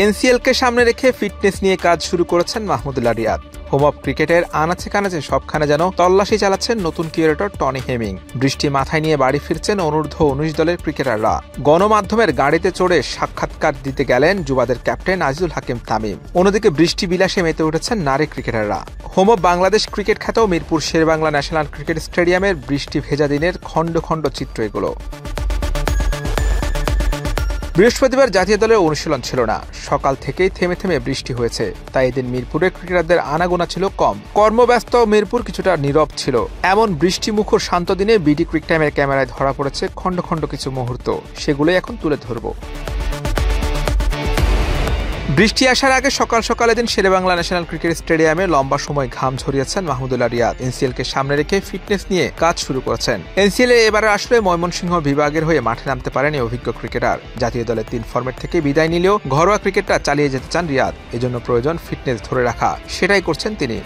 এনসিএলকে সামনে রেখে ফিটনেস নিয়ে কাজ শুরু করেছেন মাহমুদুল্লাহ রিয়াদ। হোম অফ ক্রিকেটের আনাচে কানাচে সবখানে যেন তল্লাশি চালাচ্ছেন নতুন কিউরেটর টনি হেমিং। বৃষ্টি মাথায় নিয়ে বাড়ি ফিরছেন অনূর্ধ্ব ১৯ দলের ক্রিকেটাররা। গণমাধ্যমের গাড়িতে চড়ে সাক্ষাৎকার দিতে গেলেন যুবাদের ক্যাপ্টেন আজিজুল হাকিম তামিম। অন্যদিকে বৃষ্টি বিলাসে মেতে উঠেছেন নারী ক্রিকেটাররা। হোম অফ বাংলাদেশ ক্রিকেট খ্যাত মিরপুর শেরেবাংলা ন্যাশনাল ক্রিকেট স্টেডিয়ামের বৃষ্টি ভেজা দিনের খণ্ড খণ্ড চিত্র এগুলো। বৃহস্পতিবার জাতীয় দলের অনুশীলন ছিল না। সকাল থেকেই থেমে থেমে বৃষ্টি হয়েছে, তাই এদিন মিরপুরের ক্রিকেটারদের আনাগোনা ছিল কম। কর্মব্যস্ত মিরপুর কিছুটা নীরব ছিল। এমন বৃষ্টিমুখর শান্ত দিনে বিডি ক্রিক টাইমের ক্যামেরায় ধরা পড়েছে খণ্ড খণ্ড কিছু মুহূর্ত, সেগুলোই এখন তুলে ধরব। বৃষ্টি আসার আগে সকাল সকাল এদিন শেরেবাংলা ন্যাশনাল ক্রিকেট স্টেডিয়ামে লম্বা সময় ঘাম ঝরিয়েছেন মাহমুদুল্লাহ রিয়াদ। এনসিএলকে সামনে রেখে ফিটনেস নিয়ে কাজ শুরু করেছেন। এনসিএলে এবারে আসলে ময়মনসিংহ বিভাগের হয়ে মাঠে নামতে পারেনি অভিজ্ঞ ক্রিকেটার। জাতীয় দলের ৩ ফরম্যাট থেকে বিদায় নিলেও ঘরোয়া ক্রিকেটটা চালিয়ে যেতে চান রিয়াদ। এজন্য প্রয়োজন ফিটনেস ধরে রাখা, সেটাই করছেন তিনি।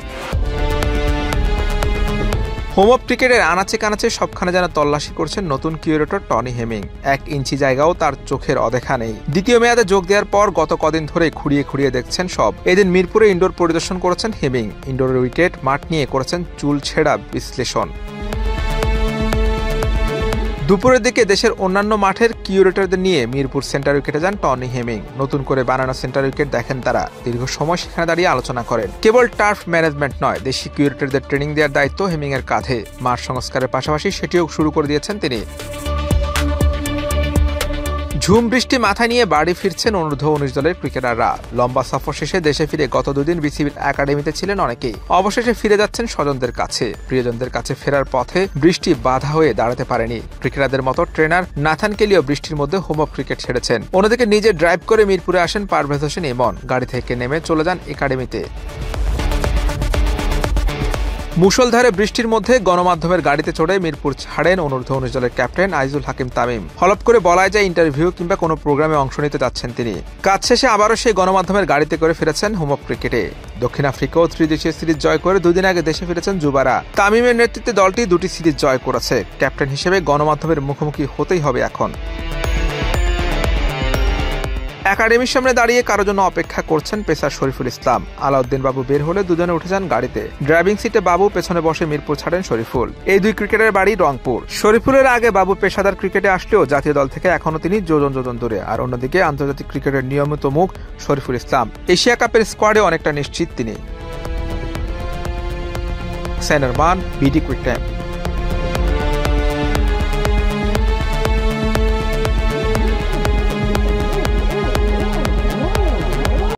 হোম অফ ক্রিকেটের আনাচে কানাচে সবখানে যেন তল্লাশি করছেন নতুন কিউরেটর টনি হেমিং। ১ ইঞ্চি জায়গাও তার চোখের অদেখা নেই। দ্বিতীয় মেয়াদে যোগ দেওয়ার পর গত কদিন ধরে খুঁড়িয়ে খুঁড়িয়ে দেখছেন সব। এদিন মিরপুরে ইনডোর পরিদর্শন করেছেন হেমিং। ইনডোরের উইকেট, মাঠ নিয়ে করেছেন চুল ছেঁড়া বিশ্লেষণ। দুপুরের দিকে দেশের অন্যান্য মাঠের কিউরেটরদের নিয়ে মিরপুর সেন্টার উইকেটে যান টনি হেমিং। নতুন করে বানানো সেন্টার উইকেট দেখেন তারা। দীর্ঘ সময় সেখানে দাঁড়িয়ে আলোচনা করেন। কেবল টার্ফ ম্যানেজমেন্ট নয়, দেশি কিউরেটরদের ট্রেনিং দেওয়ার দায়িত্ব হেমিং এর কাঁধে। মাঠ সংস্কারের পাশাপাশি সেটিও শুরু করে দিয়েছেন তিনি। ঝুম বৃষ্টি মাথায় নিয়ে বাড়ি ফিরছেন অনূর্ধ্ব ১৯ দলের ক্রিকেটাররা। লম্বা সফর শেষে দেশে ফিরে গত ২ দিন বিসিবির একাডেমিতে ছিলেন অনেকেই। অবশেষে ফিরে যাচ্ছেন স্বজনদের কাছে। প্রিয়জনদের কাছে ফেরার পথে বৃষ্টি বাধা হয়ে দাঁড়াতে পারেনি। ক্রিকেটারদের মতো ট্রেনার নাথান কেলিও বৃষ্টির মধ্যে হোম অফ ক্রিকেট ছেড়েছেন। অন্যদিকে নিজে ড্রাইভ করে মিরপুরে আসেন পারভেজ হোসেন ইমন। গাড়ি থেকে নেমে চলে যান একাডেমিতে। মুষলধারে বৃষ্টির মধ্যে গণমাধ্যমের গাড়িতে চড়ে মিরপুর ছাড়েন অনূর্ধ্ব ১৯ দলের ক্যাপ্টেন আজিজুল হাকিম তামিম। হলপ করে বলা যায় ইন্টারভিউ কিংবা কোনো প্রোগ্রামে অংশ নিতে যাচ্ছেন তিনি। কাজ শেষে আবারও সেই গণমাধ্যমের গাড়িতে করে ফিরেছেন হোম অফ ক্রিকেটে। দক্ষিণ আফ্রিকাও ত্রিদেশীয় সিরিজ জয় করে ২ দিন আগে দেশে ফিরেছেন যুবারা। তামিমের নেতৃত্বে দলটি ২টি সিরিজ জয় করেছে। ক্যাপ্টেন হিসেবে গণমাধ্যমের মুখোমুখি হতেই হবে এখন। একাডেমির সামনে দাঁড়িয়ে কারোর জন্য অপেক্ষা করছেন পেসার শরীফুল ইসলাম। আলাউদ্দিন বাবু বের হলে দুজনে উঠে যান গাড়িতে। ড্রাইভিং সিটে বাবু, পেছনে বসে মিরপুর ছাড়েন শরীফুল। এই ২ ক্রিকেটারের বাড়ি রংপুর। শরীফুলের আগে বাবু পেশাদার ক্রিকেটে আসলেও জাতীয় দল থেকে এখনো তিনি যোজন যোজন দূরে। আর অন্যদিকে আন্তর্জাতিক ক্রিকেটের নিয়মিত মুখ শরীফুল ইসলাম। এশিয়া কাপের স্কোয়াডে অনেকটা নিশ্চিত তিনি। সাইনার মান, বিডি ক্রিক টাইম।